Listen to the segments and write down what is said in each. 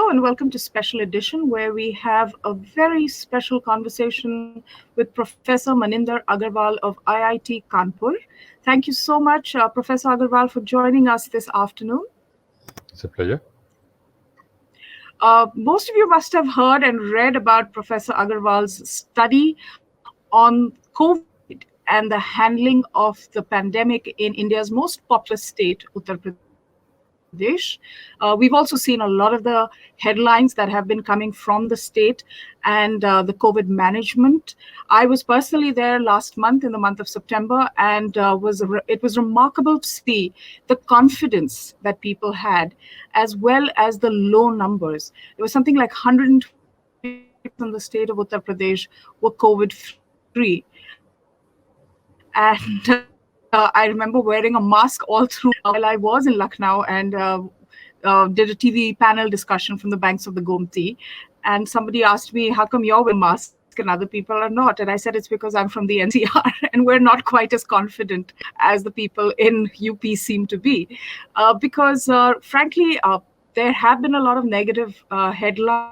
Hello and welcome to Special Edition, where we have a very special conversation with Professor Manindra Agarwal of IIT Kanpur. Thank you so much, Professor Agarwal, for joining us this afternoon. It's a pleasure. Most of you must have heard and read about Professor Agarwal's study on COVID and the handling of the pandemic in India's most populous state, Uttar Pradesh. We've also seen a lot of the headlines that have been coming from the state and the COVID management. I was personally there last month in the month of September, and it was remarkable to see the confidence that people had, as well as the low numbers. There was something like 120 people in the state of Uttar Pradesh were COVID free. And I remember wearing a mask all through while I was in Lucknow and did a TV panel discussion from the banks of the Gomti. And somebody asked me, how come you're wearing a mask and other people are not? And I said, it's because I'm from the NCR and we're not quite as confident as the people in UP seem to be. Because frankly, there have been a lot of negative headlines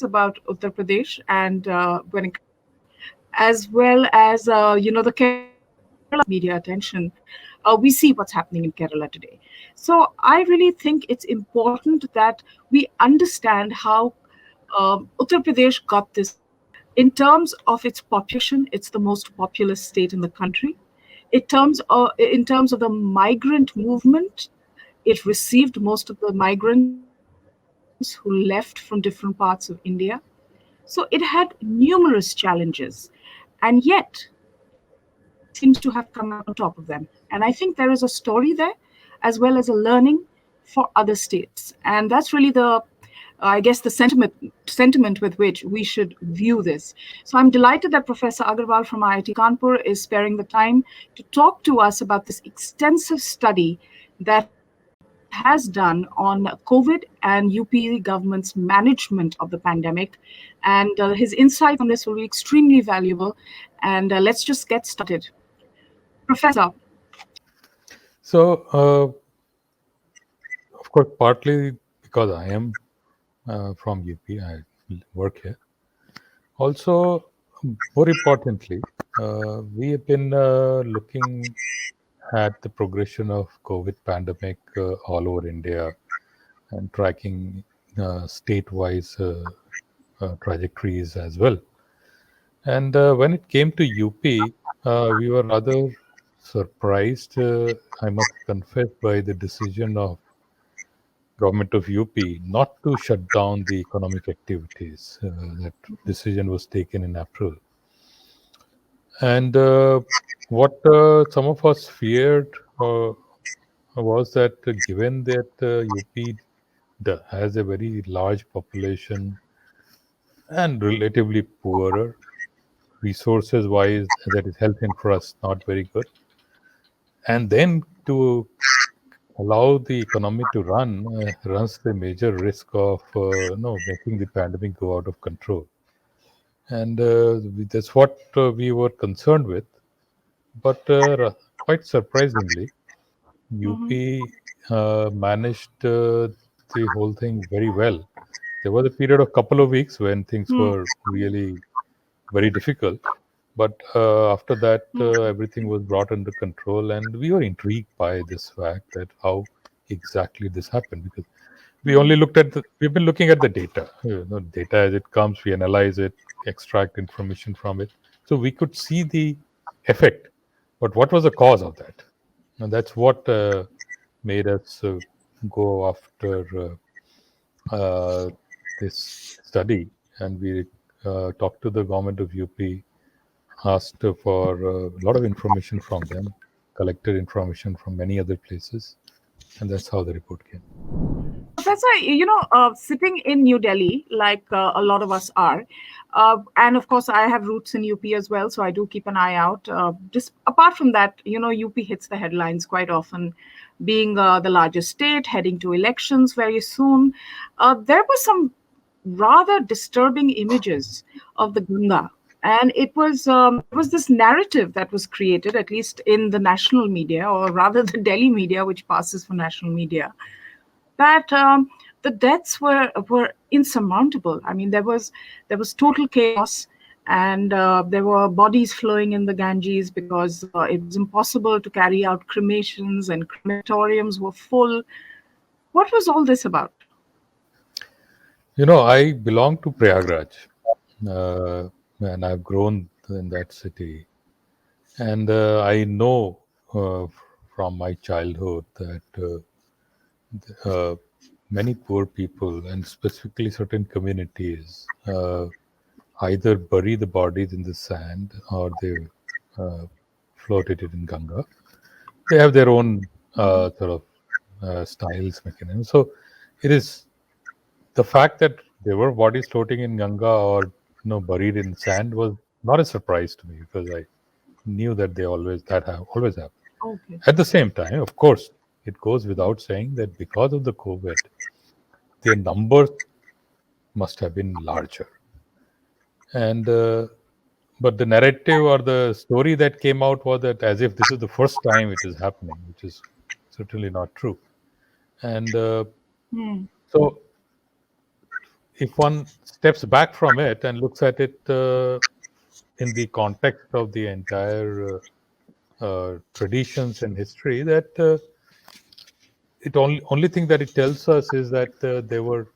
about Uttar Pradesh and when it comes to COVID, as well as, the Kerala media attention. We see what's happening in Kerala today. So I really think it's important that we understand how Uttar Pradesh got this far. In terms of its population, it's the most populous state in the country. In terms of the migrant movement, it received most of the migrants who left from different parts of India. So it had numerous challenges, and yet it seems to have come out on top of them. And I think there is a story there, as well as a learning for other states. And that's really the sentiment with which we should view this. So I'm delighted that Professor Agarwal from IIT Kanpur is sparing the time to talk to us about this extensive study that he has done on COVID and UP government's management of the pandemic. And his insights on this will be extremely valuable. And let's just get started. Professor. So, of course, partly because I am from UP, I work here. Also, more importantly, we have been looking at the progression of COVID pandemic all over India and tracking state-wise trajectories as well. And when it came to UP, we were rather surprised, I must confess, by the decision of government of UP not to shut down the economic activities. That decision was taken in April. And what some of us feared was that given that UP has a very large population and relatively poorer, resources wise, that is health infra is not very good, and then to allow the economy to runs the major risk of making the pandemic go out of control. And that's what we were concerned with. But quite surprisingly, UP managed the whole thing very well. There was a period of couple of weeks when things were really very difficult. But after that, everything was brought under control, and we were intrigued by this fact that how exactly this happened, because we only we've been looking at the data, data as it comes, we analyze it, extract information from it. So we could see the effect, but what was the cause of that? And that's what made us go after this study, and we talked to the government of UP, asked for a lot of information from them, collected information from many other places, and that's how the report came. Professor, sitting in New Delhi, like a lot of us are, and of course, I have roots in UP as well, so I do keep an eye out. Just apart from that, UP hits the headlines quite often, being the largest state, heading to elections very soon. There were some rather disturbing images of the Ganga. And it was this narrative that was created, at least in the national media, or rather the Delhi media, which passes for national media, that the deaths were insurmountable. I mean, there was total chaos, and there were bodies flowing in the Ganges because it was impossible to carry out cremations, and crematoriums were full. What was all this about? I belong to Prayagraj, uh, and I've grown in that city. And I know from my childhood that many poor people, and specifically certain communities, either bury the bodies in the sand or they uh, floated it in Ganga. They have their own sort of styles, mechanism. So it is the fact that there were bodies floating in Ganga or buried in sand was not a surprise to me because I knew that they always have. Okay. At the same time, of course, it goes without saying that because of the COVID, their numbers must have been larger. And but the narrative or the story that came out was that as if this is the first time it is happening, which is certainly not true. And Hmm. so, if one steps back from it and looks at it in the context of the entire traditions and history, that it only thing that it tells us is that there were,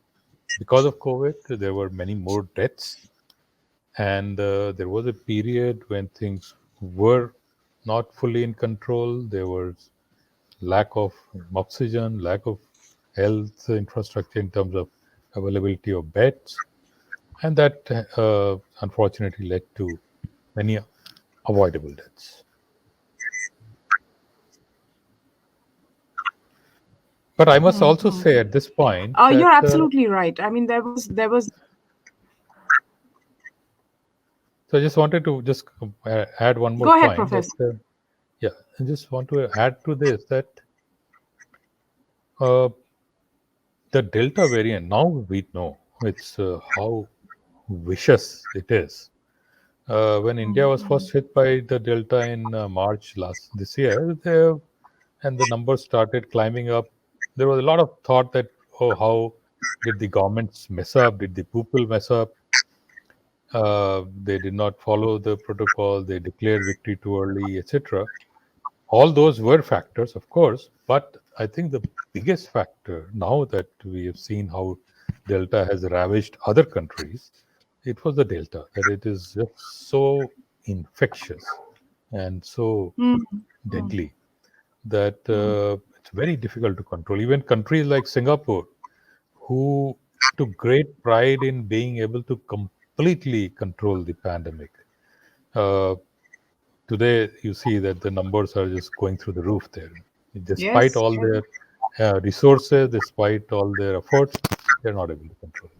because of COVID, there were many more deaths, and there was a period when things were not fully in control. There was lack of oxygen, lack of health infrastructure in terms of availability of beds, and that unfortunately led to many avoidable deaths. But I must also say at this point You're that absolutely right. I mean, there was. so I just wanted to just add one more Go ahead, point that Professor. yeah, I just want to add to this that uh, the Delta variant, now we know it's how vicious it is. When India was first hit by the Delta in March last this year, and the numbers started climbing up, there was a lot of thought that, oh, how did the governments mess up? Did the people mess up? They did not follow the protocol. They declared victory too early, etc. All those were factors, of course, but I think the biggest factor, now that we have seen how Delta has ravaged other countries, it was the Delta, that it is just so infectious and so Hmm. deadly that Hmm. it's very difficult to control. Even countries like Singapore, who took great pride in being able to completely control the pandemic, uh, today you see that the numbers are just going through the roof there. Despite Yes. all their resources, despite all their efforts, they're not able to control it.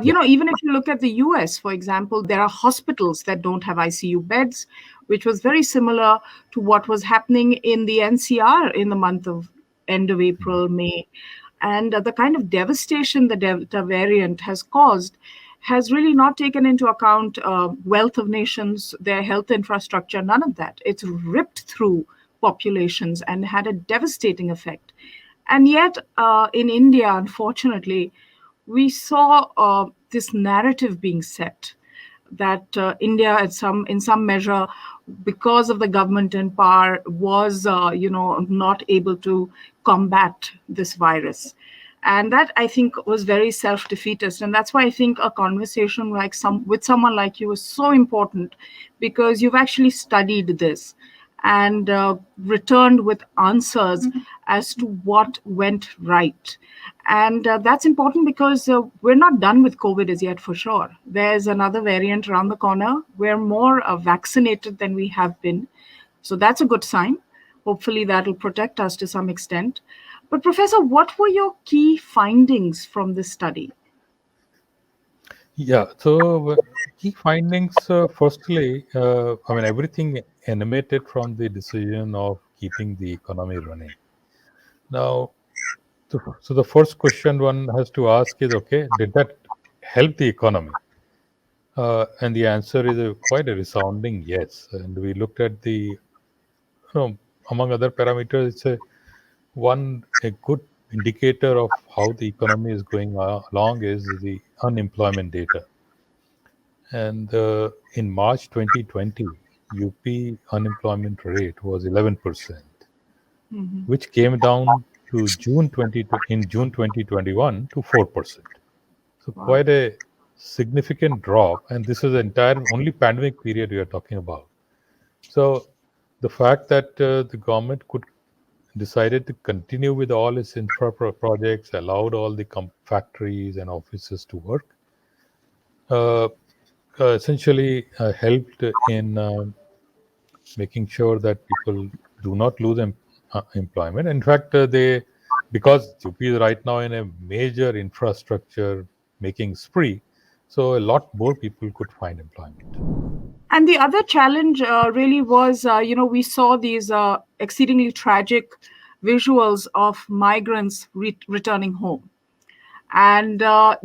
Yeah. Even if you look at the US, for example, there are hospitals that don't have ICU beds, which was very similar to what was happening in the NCR in the month of end of Mhm. April, May. And the kind of devastation the Delta variant has caused has really not taken into account wealth of nations, their health infrastructure, none of that. It's ripped through populations and had a devastating effect. And yet, in India, unfortunately, we saw this narrative being set that India, in some measure, because of the government in power, was not able to combat this virus, and that I think was very self-defeatist. And that's why I think a conversation like some with someone like you is so important, because you've actually studied this and returned with answers as to what went right. And that's important because we're not done with COVID as yet, for sure. There's another variant around the corner. We're more vaccinated than we have been. So that's a good sign. Hopefully, that'll protect us to some extent. But, Professor, what were your key findings from this study? Yeah. So key findings. Firstly, I mean everything emanated from the decision of keeping the economy running. Now, so the first question one has to ask is, okay, did that help the economy? And the answer is quite a resounding yes. And we looked at the, among other parameters, it's a good indicator of how the economy is going along is the unemployment data. And in March 2020, UP unemployment rate was 11%, Mhm. which came down to June 2021 to 4%. So Wow. quite a significant drop, and this is the entire only pandemic period we are talking about. So the fact that the government could decided to continue with all its projects, allowed all the factories and offices to work, uh, essentially helped in making sure that people do not lose employment. In fact, they because UP is right now in a major infrastructure making spree, so a lot more people could find employment. And the other challenge really was, we saw these exceedingly tragic visuals of migrants returning home. And a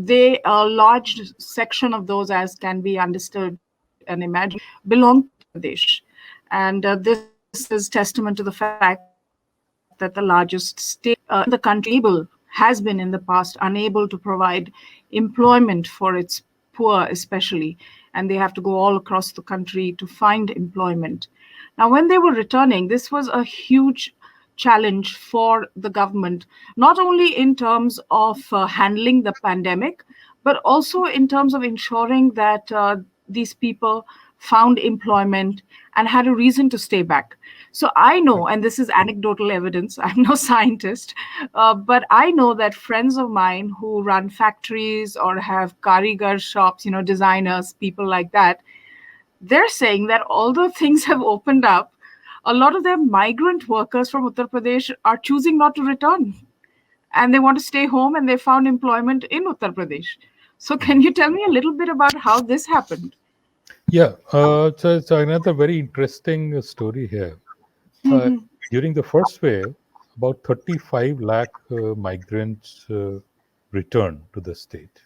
large section of those, as can be understood and imagined, belong to Uttar Pradesh. And this is testament to the fact that the largest state in the country has been in the past unable to provide employment for its poor, especially, and they have to go all across the country to find employment. Now, when they were returning, this was a huge challenge for the government, not only in terms of handling the pandemic, but also in terms of ensuring that these people found employment and had a reason to stay back. So I know, and this is anecdotal evidence, I'm no scientist, but I know that friends of mine who run factories or have karigar shops, designers, people like that, they're saying that although things have opened up, a lot of their migrant workers from Uttar Pradesh are choosing not to return and they want to stay home and they found employment in Uttar Pradesh. So, can you tell me a little bit about how this happened? Yeah, so it's another very interesting story here. Uh, During the first wave, about 35 lakh migrants returned to the state.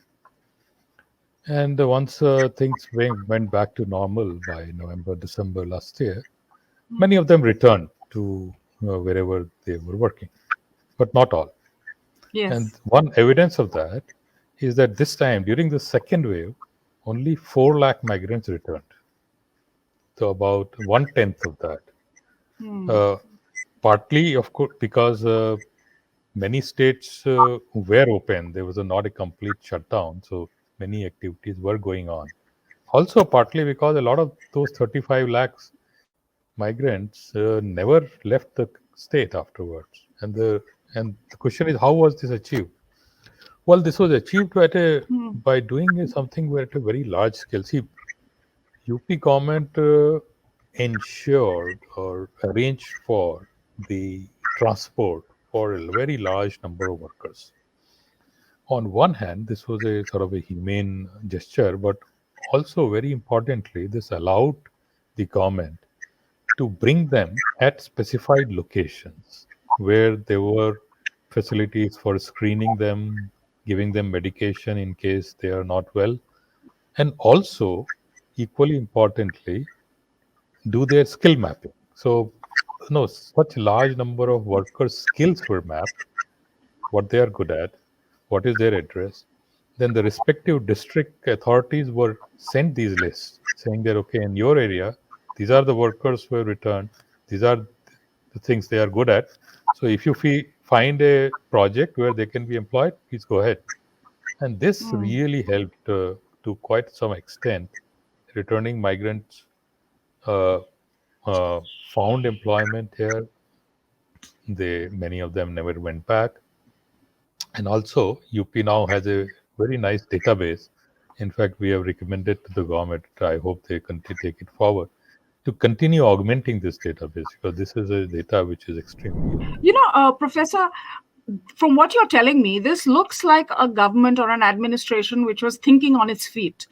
And once things went back to normal by November, December last year, many of them returned to wherever they were working, but not all. And Yes. one evidence of that is that this time, during the second wave, only 4 lakh migrants returned. So about one tenth of that. Hmm. Uh, Partly, of course, because many states were open. There was not a complete shutdown, so many activities were going on. Also, partly because a lot of those 35 lakhs migrants never left the state afterwards. And the question is, how was this achieved? Well, this was achieved by doing something at a very large scale. See, UP government ensured or arranged for the transport for a very large number of workers. On one hand, this was a sort of a humane gesture, but also very importantly, this allowed the government to bring them at specified locations where there were facilities for screening them, giving them medication in case they are not well, and also, equally importantly, do their skill mapping. So, no, such large number of workers' skills were mapped, what they are good at, what is their address. Then the respective district authorities were sent these lists saying that, okay, in your area, these are the workers who have returned, these are the things they are good at. So if you find a project where they can be employed, please go ahead. And this really helped to quite some extent. Returning migrants uh, found employment here. Many of them never went back. And also, UP now has a very nice database. In fact, we have recommended to the government, I hope they take it forward, to continue augmenting this database because this is a data which is extremely useful. Professor, from what you're telling me, this looks like a government or an administration which was thinking on its feet,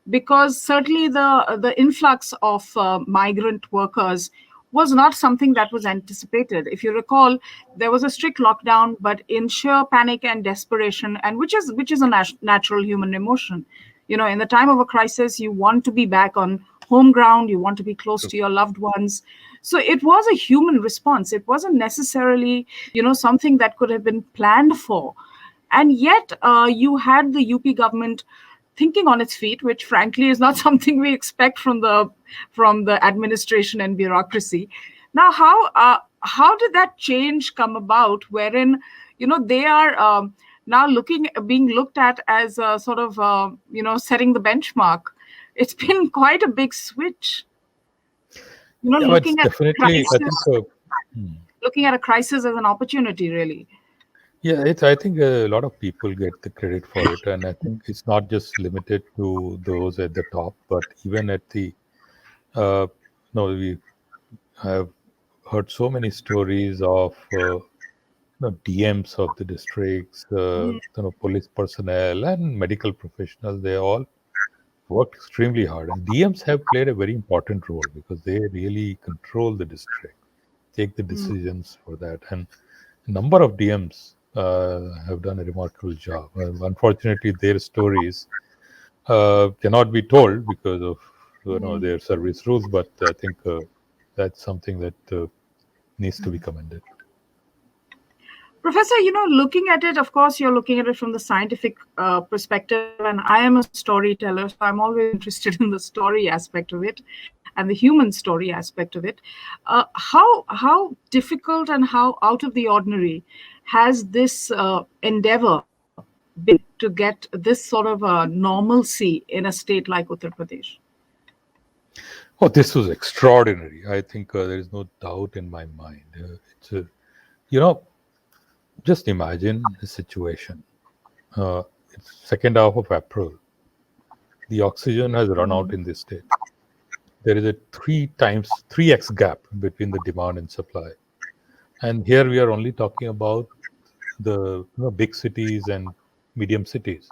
because certainly the influx of migrant workers was not something that was anticipated. If you recall, there was a strict lockdown, but in sheer panic and desperation, and which is a natural human emotion. In the time of a crisis, you want to be back on home ground, you want to be close True. to your loved ones. So it was a human response. It wasn't necessarily, something that could have been planned for. And yet, you had the UP government thinking on its feet, which frankly is not something we expect from the administration and bureaucracy. Now, how did that change come about, wherein they are now being looked at as sort of setting the benchmark? It's been quite a big switch. Yeah, but it's Looking at definitely, I think, crisis, hmm. looking at a crisis as an opportunity, really. Yeah, it's. I think a lot of people get the credit for it, and I think it's not just limited to those at the top, but even at the. Uh, no, we have heard so many stories of DMs of the districts, police personnel and medical professionals. They all worked extremely hard, and DMs have played a very important role because they really control the district, take the decisions for that, and a number of DMs have done a remarkable job. Unfortunately, their stories cannot be told because of their service rules, but I think that's something that needs to be commended. Professor, looking at it, of course, you're looking at it from the scientific perspective, and I am a storyteller, so I'm always interested in the story aspect of it and the human story aspect of it. How difficult and how out of the ordinary has this endeavor been to get this sort of normalcy in a state like Uttar Pradesh? Oh, this was extraordinary. I think there is no doubt in my mind. It's a, you know, just imagine the situation. It's second half of April. The oxygen has run out in this state. There is a 3x gap between the demand and supply. And here we are only talking about the big cities and medium cities.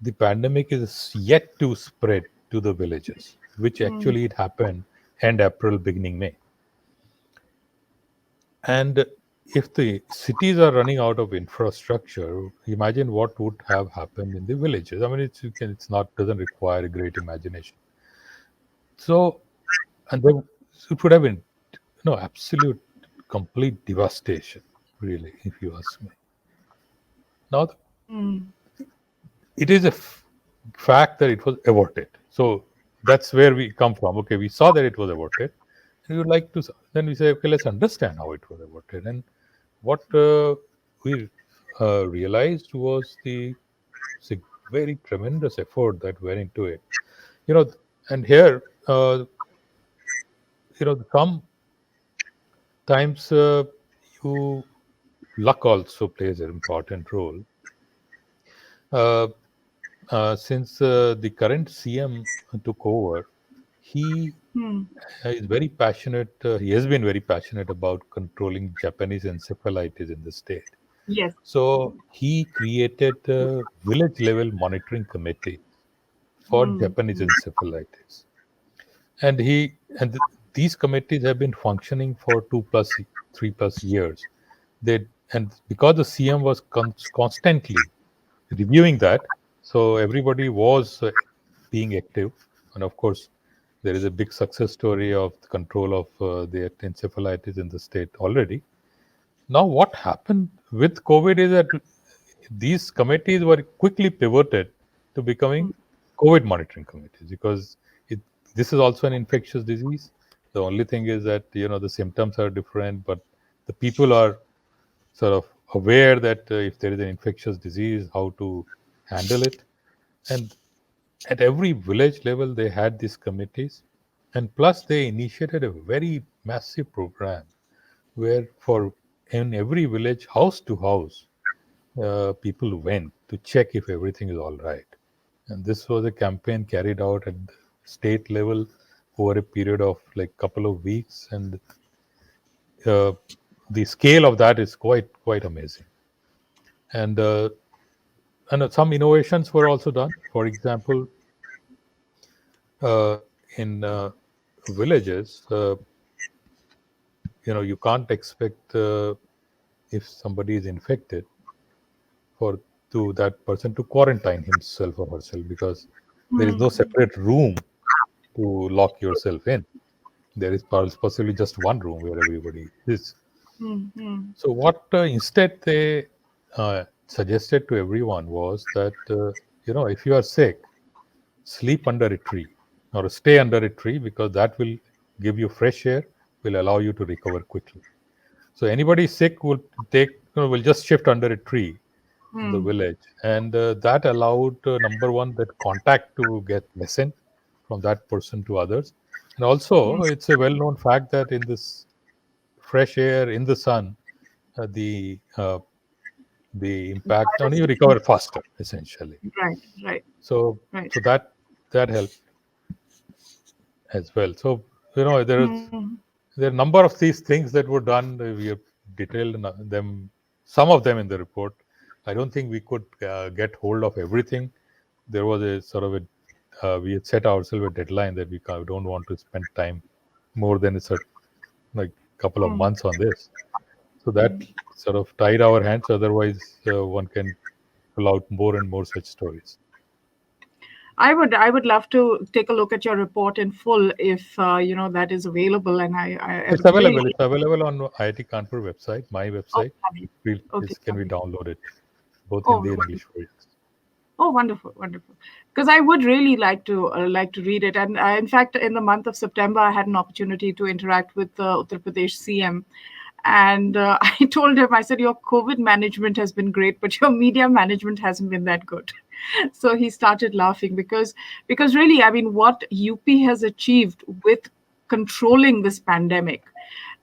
The pandemic is yet to spread to the villages, which actually it happened end April, beginning May. And if the cities are running out of infrastructure, imagine what would have happened in the villages. I mean, it's not doesn't require a great imagination. So, and then it would have been absolute complete devastation, really, if you ask me. Now, it is a fact that it was aborted. So that's where we come from. Okay, we saw that it was aborted. And we would like to, then we say, okay, let's understand how it was aborted. And what we realized was the very tremendous effort that went into it. You know, and here, sometimes you luck also plays an important role. Uh, since the current CM took over, he is very passionate. He has been very passionate about controlling Japanese encephalitis in the state. Yes. So he created a village level monitoring committee for Japanese encephalitis, and these committees have been functioning for 3+ years. They and because the CM was constantly reviewing that, so everybody was being active, and of course, there is a big success story of the control of the encephalitis in the state already. Now, what happened with COVID is that these committees were quickly pivoted to becoming COVID monitoring committees because it, this is also an infectious disease. The only thing is that the symptoms are different, but the people are sort of aware that if there is an infectious disease, how to handle it. And at every village level, they had these committees, and plus they initiated a very massive program where for in every village, house to house, people went to check if everything is all right. And this was a campaign carried out at the state level over a period of like couple of weeks, and uh, the scale of that is quite amazing. And some innovations were also done. For example, uh, in villages, you can't expect if somebody is infected for that person to quarantine himself or herself because there is no separate room to lock yourself in. There is possibly just one room where everybody is. Mm-hmm. So what instead they suggested to everyone was that if you are sick, sleep under a tree or stay under a tree, because that will give you fresh air, will allow you to recover quickly. So anybody sick will just shift under a tree in the Mm. village, and that allowed number one, that contact to get lessened from that person to others, and also it's a well-known fact that in this fresh air in the sun, the impact on you recover faster, essentially. Right, right, So right. that helped as well. So there is Mm. there are a number of these things that were done. We have detailed them, some of them in the report. I don't think we could get hold of everything. There was a sort of we had set ourselves a deadline that we don't want to spend time more than a certain, like, couple of Mm. months on this. So that sort of tied our hands. Otherwise, one can pull out more and more such stories. I would love to take a look at your report in full if that is available, and I It's would really. available. It's available on IIT Kanpur website, my Oh, website. lovely. Okay, It can be lovely. downloaded, both Oh, Hindi and wonderful. English versions. Oh, wonderful, wonderful. Because I would really like to read it, and in fact, in the month of September, I had an opportunity to interact with the Uttar Pradesh CM, and I told him, I said, your COVID management has been great, but your media management hasn't been that good. So he started laughing because really, I mean, what UP has achieved with controlling this pandemic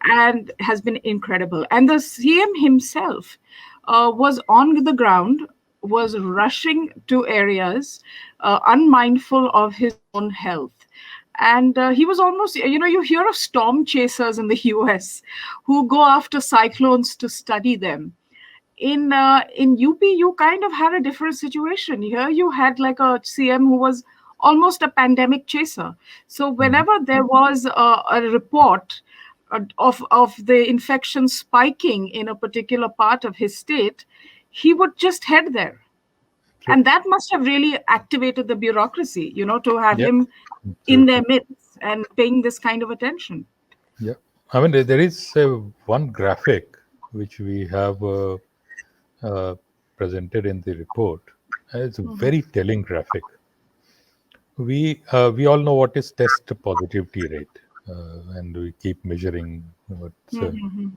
and has been incredible. And the CM himself was on the ground, was rushing to areas, unmindful of his own health. And he was almost, you hear of storm chasers in the US who go after cyclones to study them. In UP, you kind of had a different situation. Here, you had like a CM who was almost a pandemic chaser. So Mhm. whenever there was a report of the infection spiking in a particular part of his state, he would just head there, True. and that must have really activated the bureaucracy, to have Yeah, him in their absolutely. midst and paying this kind of attention. Yeah. I mean, there is one graphic which we have uh, presented in the report. It's a Mhm, very telling graphic. We all know what is test positivity rate, and we keep measuring mhm,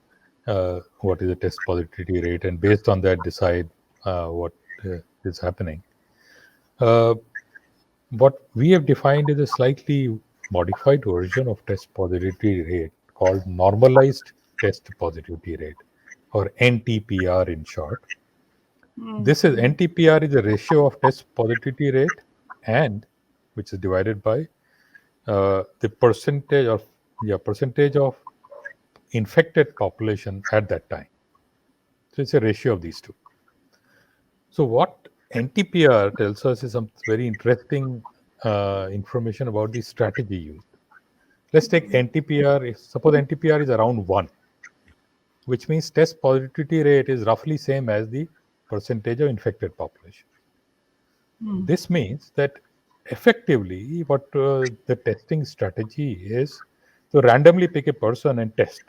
what is the test positivity rate, and based on that decide what is happening. Uh, what we have defined is a slightly modified version of test positivity rate called normalized test positivity rate, or NTPR in short. mhm, This is mhm, NTPR is a ratio of test positivity rate, and which is divided by the percentage of infected population at that time. So it's a ratio of these two. So what NTPR tells us is some very interesting information about the strategy used. Let's take NTPR. If suppose NTPR is around 1, which means test positivity rate is roughly same as the percentage of infected population. mhm, This means that effectively what the testing strategy is to randomly pick a person and test,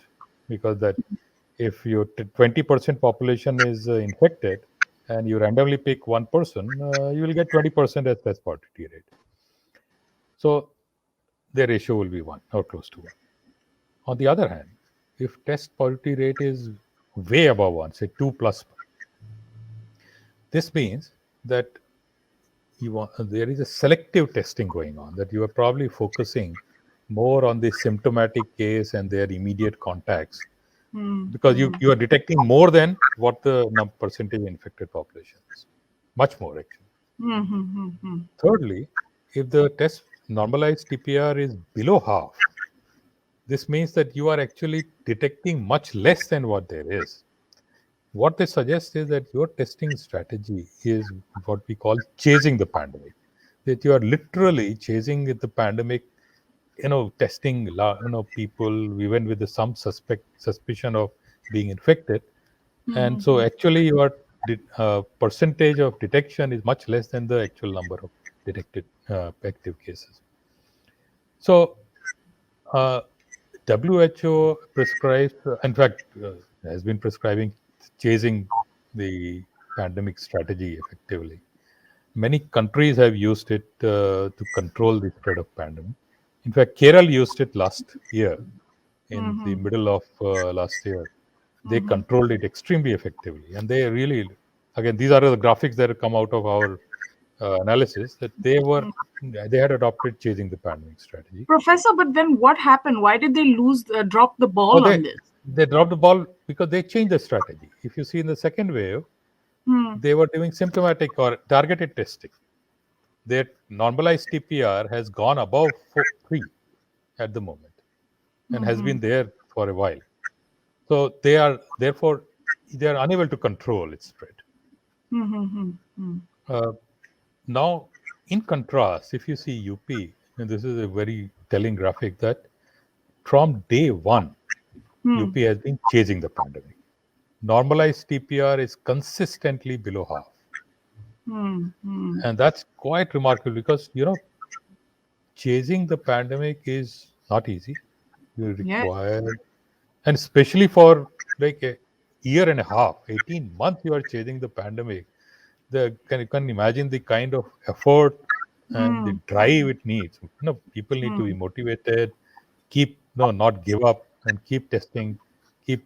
because that if your 20% population is infected and you randomly pick one person, you will get 20% as test positivity rate. So the ratio will be 1 or close to 1. On the other hand, if test positivity rate is way above 1, say 2 plus 1, this means that there is a selective testing going on, that you are probably focusing more on the symptomatic case and their immediate contacts, mhm, because mhm, you are detecting more than what the percentage infected population is, much more actually. mhm, mhm, mhm. Thirdly, if the test normalized TPR is below half, this means that you are actually detecting much less than what there is. What they suggest is that your testing strategy is what we call chasing the pandemic, that you are literally chasing the pandemic, testing people even with some suspicion of being infected. And so actually your percentage of detection is much less than the actual number of detected active cases. So uh, WHO prescribes, in fact, has been prescribing chasing the pandemic strategy effectively. Many countries have used it to control the spread of pandemic. In fact, Kerala used it last year, in the Mm-hmm. middle of last year. They Mm-hmm. controlled it extremely effectively, and they really, again, these are the graphics that have come out of our analysis, that they had adopted chasing the pandemic strategy. Professor, but then what happened? Why did they drop the Oh, ball on this? they dropped the ball because they changed the strategy. If you see in the second wave, Hmm. they were doing symptomatic or targeted testing. Their normalized TPR has gone above 3 at the moment and has Mm-hmm. been there for a while. So they are therefore they are unable to control its spread. Mm-hmm. Mm-hmm. Uh, Now, in contrast, if you see UP, and this is a very telling graphic, that from day one, Hmm. UP has been chasing the pandemic. Normalized TPR is consistently below half. Hmm. Hmm. And that's quite remarkable because, chasing the pandemic is not easy. You Yes. require, and especially for like a year and a half, 18 months, you are chasing the pandemic. You can imagine the kind of effort and the Hmm. drive it needs. People need to be Hmm. motivated, keep, no, not give up, and keep testing, keep,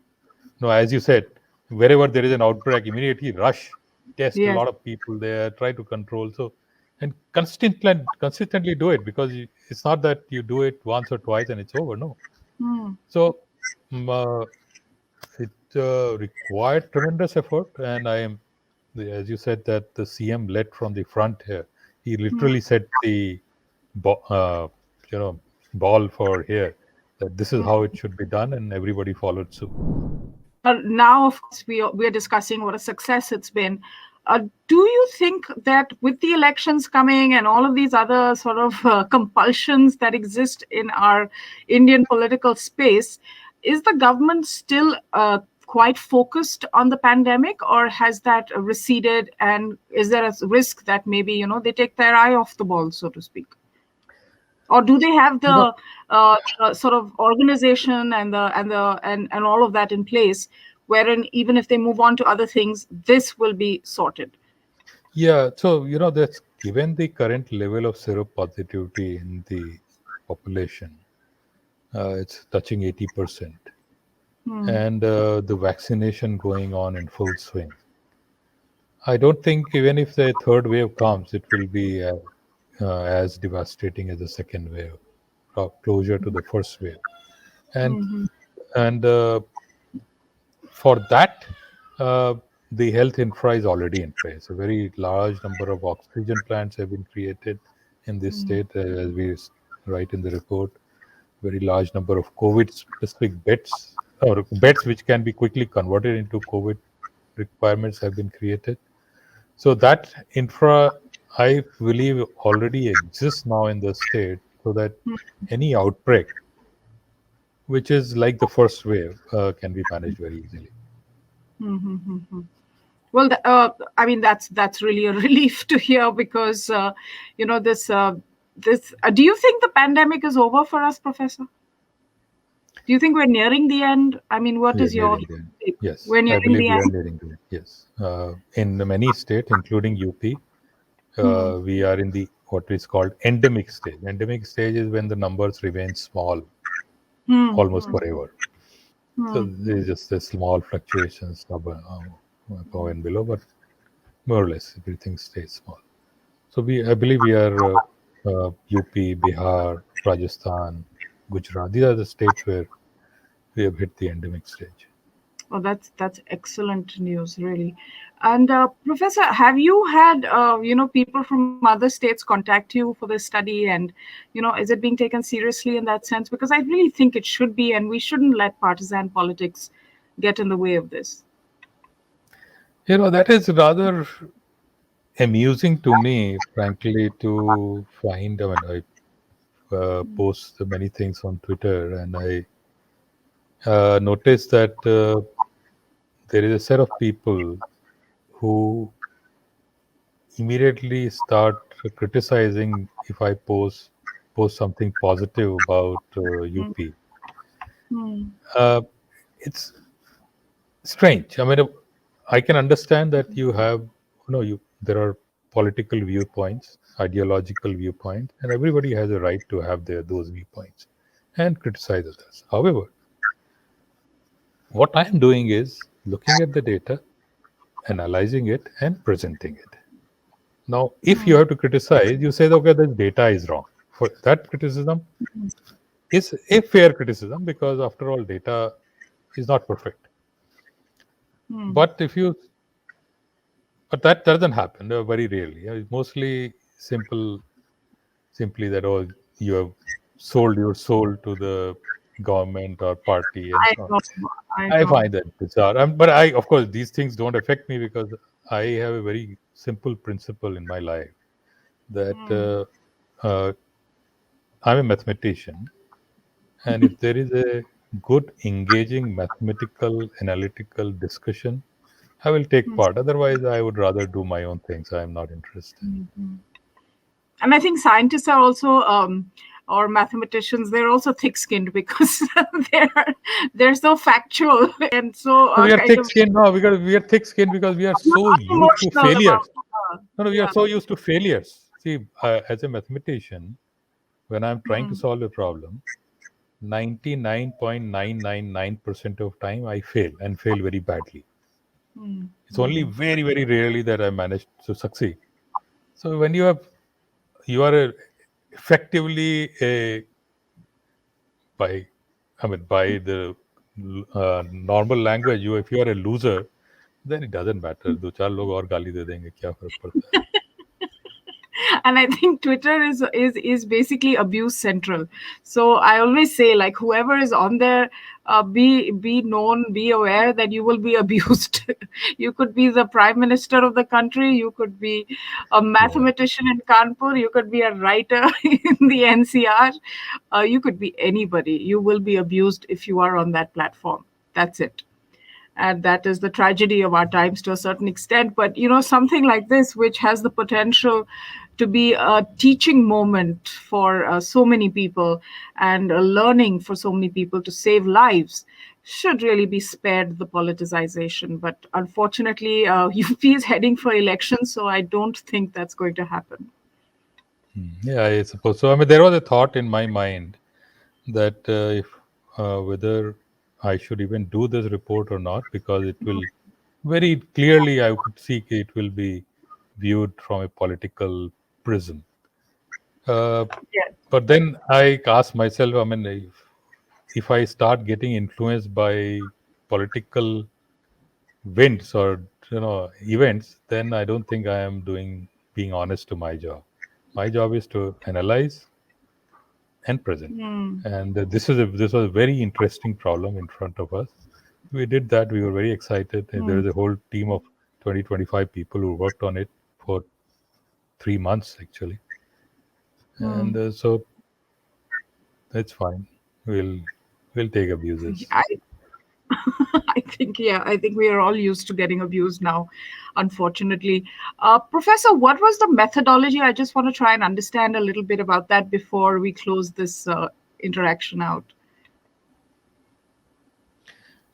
no, as you said, wherever there is an outbreak, immediately rush, test a Yes. lot of people there, try to control. So, and consistently do it, because it's not that you do it once or twice and it's over. No. Hmm. So, mm, uh, it required tremendous effort, and as you said, that the CM led from the front here. He Hmm. literally set the bo- uh, you know ball for here, that this is how it should be done, and everybody followed suit. Now, of course, we are discussing what a success it's been. Do you think that with the elections coming and all of these other sort of compulsions that exist in our Indian political space, is the government still quite focused on the pandemic, or has that receded? And is there a risk that maybe they take their eye off the ball, so to speak? Or do they have You know, the sort of organization and all of that in place, wherein even if they move on to other things, this will be sorted? yeah. So that's given the current level of seropositivity in the population, it's touching 80%, Hmm. and the vaccination going on in full swing. I don't think even if the third wave comes, it will be as devastating as the second wave, or closer to the first wave. And Hmm. and for that, uh, the health infra is already in place. A very large number of oxygen plants have been created in this state, as we write in the report. Very large number of COVID-specific beds, or beds which can be quickly converted into COVID requirements, have been created. So that infra, I believe, already exists now in the state, so that any outbreak, which is like the first wave, can be managed very easily. Hmm. Well, I mean, that's really a relief to hear, because this do you think the pandemic is over for us, Professor? Do you think we're nearing the end? I mean, what We are is your nearing there. take? Yes, We're I nearing believe the we are end. nearing there. Yes, in many states, including UP, Hmm. we are in the what is called endemic stage. Endemic stage is when the numbers remain small Hmm. almost Hmm. forever. So Hmm. there's just a small fluctuations above and below, but more or less everything stays small. So I believe we are UP, Bihar, Rajasthan, Gujarat. These are the states where we have hit the endemic stage. Oh, that's excellent news, really. And Professor, have you had people from other states contact you for this study, and is it being taken seriously in that sense? Because I really think it should be, and we shouldn't let partisan politics get in the way of this. That is rather amusing to me, frankly, to find. I mean, I post many things on Twitter, and I noticed that there is a set of people who immediately start criticizing if I post post something positive about UP. Hmm. Uh, it's strange. I mean, I can understand that you have, you there are political viewpoints, ideological viewpoints, and everybody has a right to have those viewpoints and criticize others. However, what I am doing is looking at the data, analyzing it, and presenting it. Now, if you Hmm. have to criticize, you say, okay, the data is wrong. For that criticism is a fair criticism because, after all, data is not perfect. Hmm. But if you But that doesn't happen very rarely. It's mostly simply that, oh, you have sold your soul to the government or party and I so on. know. I I know. find that bizarre. But of course, these things don't affect me because I have a very simple principle in my life that Hmm. uh, I'm a mathematician, and if there is a good, engaging mathematical, analytical discussion, I will take Hmm. part. Otherwise, I would rather do my own things. I'm not interested. Hmm. And I think scientists are also, or mathematicians, they're also thick-skinned because they're they're so factual and so No, we are kind thick of skinned. No, because we are thick skinned because we are not so used to unemotional about. failures. No, we are Yeah. so used to failures. See, as a mathematician, when I'm trying to Hmm. solve a problem, 99.999% of time I fail and fail very badly. Hmm. It's only Hmm. very, very rarely that I manage to succeed. So when you are effectively by, by the normal language, if you are a loser, then it doesn't matter. दो चार लोग और गाली दे देंगे क्या फर्क पड़ता है. And I think Twitter is basically abuse central. So I always say, like, whoever is on there, be known, be aware that you will be abused. You could be the prime minister of the country, you could be a Yeah. mathematician in Kanpur, you could be a writer in the NCR, you could be anybody. You will be abused if you are on that platform. That's it. And that is the tragedy of our times to a certain extent. But something like this, which has the potential to be a teaching moment for so many people, and a learning for so many people to save lives, should really be spared the politicization. But unfortunately, UP is heading for elections, so I don't think that's going to happen. Yeah, I suppose so. I mean, there was a thought in my mind that if whether I should even do this report or not, because it will very clearly, I could see it will be viewed from a political prism. Uh, Yeah. but then I asked myself, I mean, if I start getting influenced by political winds or events, then I don't think I am being honest to my job. My job is to analyze and present. Hmm. And this was a very interesting problem in front of us. We did that. We were very excited. And there Hmm. is a whole team of 20-25 people who worked on it for 3 months actually. And Hmm. so that's fine. We'll we'll take abuses. I I think, yeah, I think we are all used to getting abused now, unfortunately. Professor, what was the methodology? I just want to try and understand a little bit about that before we close this interaction out.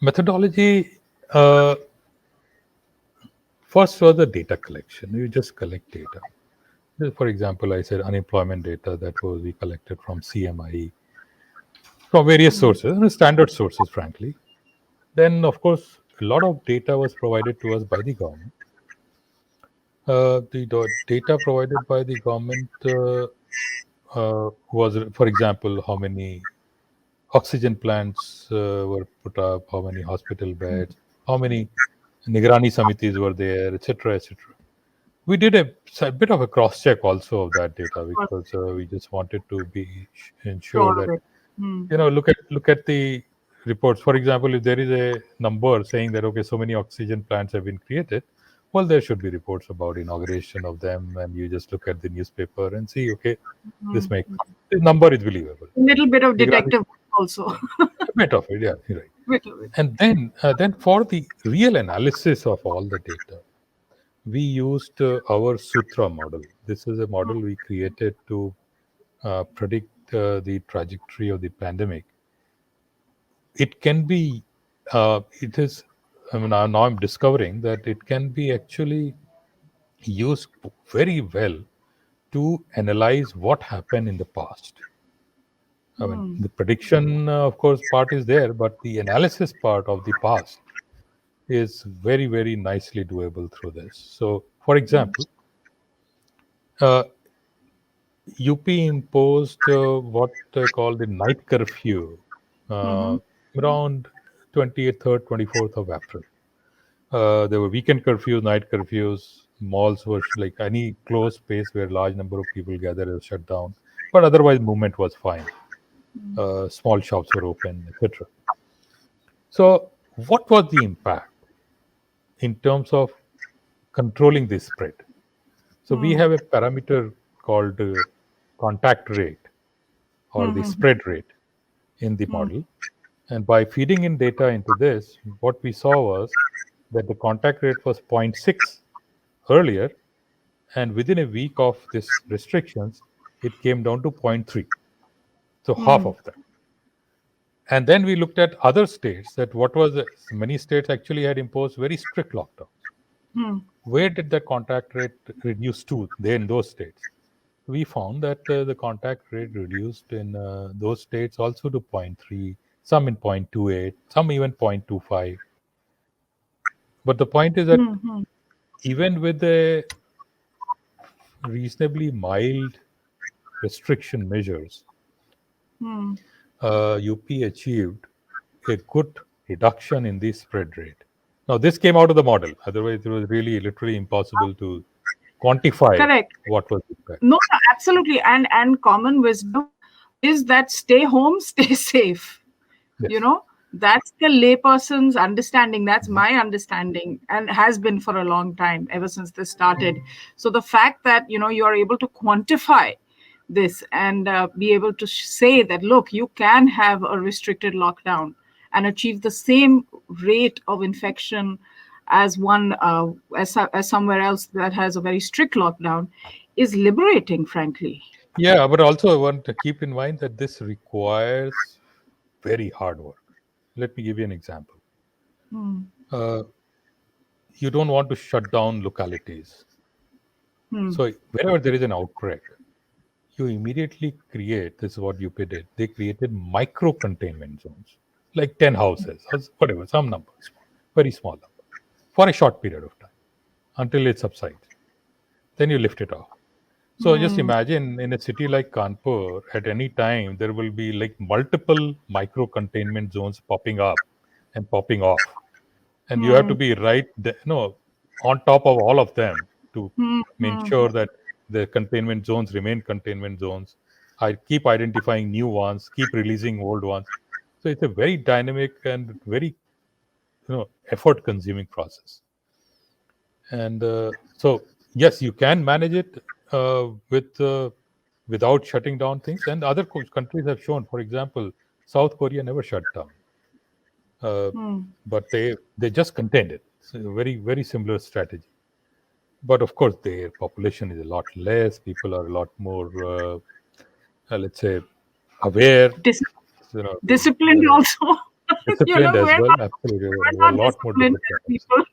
Methodology. First was the data collection. You just collect data. For example, I said unemployment data that was we collected from CMI, from various Hmm. sources, standard sources, frankly. Then, of course, a lot of data was provided to us by the government. The data provided by the government was, for example, how many oxygen plants were put up, how many hospital beds, how many Nigrani Samitis were there, etc., etc. We did a bit of a cross check also of that data Or because we just wanted to be ensure sure of that it. Hmm. look at the reports. For example, if there is a number saying that okay, so many oxygen plants have been created, well, there should be reports about inauguration of them, and you just look at the newspaper and see, okay, Hmm. this makes the number is believable. A little bit of Nigrani, detective also. a bit of it, yeah, you're right. Bit of it. And then for the real analysis of all the data, we used our Sutra model. This is a model we created to predict the trajectory of the pandemic, it can be, it is, I mean, now I'm discovering that it can be actually used very well to analyze what happened in the past. I mean, Hmm. the prediction, of course, part is there, but the analysis part of the past is very, very nicely doable through this. So, for example, uh, UP imposed what they call the night curfew Mm-hmm. uh, around 23rd, 24th of April. There were weekend curfews, night curfews. Malls were like any closed space where large number of people gathered was shut down. But otherwise, movement was fine. Small shops were open, etc. So, what was the impact in terms of controlling this spread? So, we Hmm. have a parameter called contact rate or the Hmm. spread rate in the Hmm. model. And by feeding in data into this, what we saw was that the contact rate was zero point 0.6 earlier, and within a week of this restrictions, it came down to zero point 0.3, so half Hmm. of that. And then we looked at other states that what was many states actually had imposed very strict lockdowns. Hmm. Where did the contact rate reduce to there in those states? We found that the contact rate reduced in those states also to zero point 0.3, some in 0.28, some even 0.25. But the point is that Hmm. Hmm. even with a reasonably mild restriction measures, Hmm. UP achieved a good reduction in the spread rate. Now, this came out of the model. Otherwise, it was really literally impossible to quantify Correct. what was the impact. No, no, absolutely. And common wisdom is that stay home, stay safe. You Yes. know, that's the layperson's understanding. That's Mhm. my understanding, and has been for a long time, ever since this started. So the fact that you're able to quantify this and be able to say that, look, you can have a restricted lockdown and achieve the same rate of infection as one as somewhere else that has a very strict lockdown, is liberating, frankly. Yeah, but also I want to keep in mind that this requires very hard work. Let me give you an example. Hmm. Uh, you don't want to shut down localities. Hmm. So wherever there is an outbreak, you immediately create, this is what UP did, they created micro containment zones, like 10 houses, or whatever, some number, very small number, for a short period of time until it subsides. Then you lift it off. So just Hmm. imagine in a city like Kanpur, at any time, there will be like multiple micro containment zones popping up and popping off. And you have Hmm. to be right, no, on top of all of them to Hmm. Hmm. ensure that the containment zones remain containment zones. I keep identifying new ones, keep releasing old ones. So it's a very dynamic and very effort consuming process. And so yes, you can manage it with without shutting down things. And other countries have shown, for example, South Korea never shut down, uh, Hmm. but they just contained it. It's a very very similar strategy. But of course, their population is a lot less. People are a lot more, let's say, aware. Dis- You know, Disciplined also. disciplined as We're well. not Absolutely, we're a not lot more disciplined disciplined as also. people.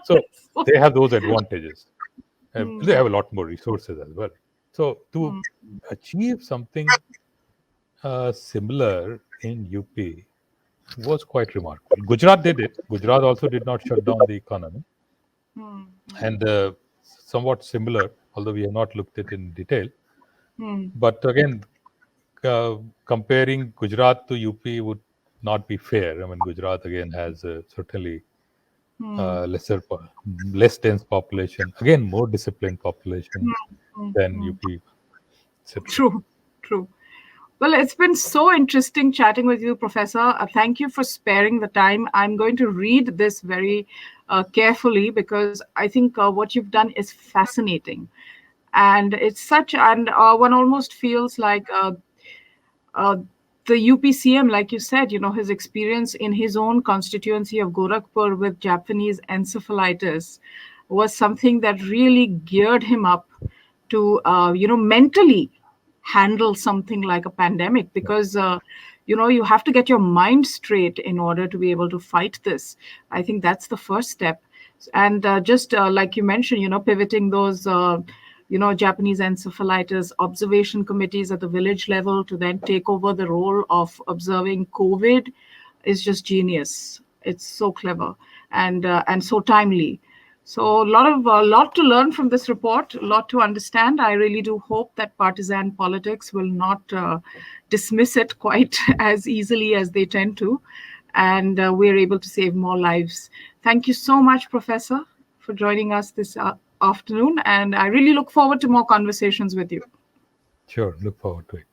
So So, they have those advantages. They hmm. have a lot more resources as well. So to Hmm. achieve something similar in UP was quite remarkable. Gujarat did it. Gujarat also did not shut down the economy, Hmm. and somewhat similar, although we have not looked at it in detail. Hmm. But again, comparing Gujarat to UP would not be fair. I mean, Gujarat again has certainly Hmm. less dense population, again more disciplined population Hmm. than Hmm. UP, etc. True. True. Well, it's been so interesting chatting with you, Professor. Thank you for sparing the time. I'm going to read this very carefully, because I think what you've done is fascinating. And it's such, and one almost feels like uh, the UPCM, like you said, his experience in his own constituency of Gorakhpur with Japanese encephalitis was something that really geared him up to, mentally handle something like a pandemic, because you have to get your mind straight in order to be able to fight this. I think that's the first step. And just like you mentioned, pivoting those Japanese encephalitis observation committees at the village level to then take over the role of observing COVID is just genius. It's so clever and so timely. So a lot to learn from this report, a lot to understand. I really do hope that partisan politics will not dismiss it quite as easily as they tend to, and we're able to save more lives. Thank you so much, Professor, for joining us this afternoon, and I really look forward to more conversations with you. Sure, look forward to it.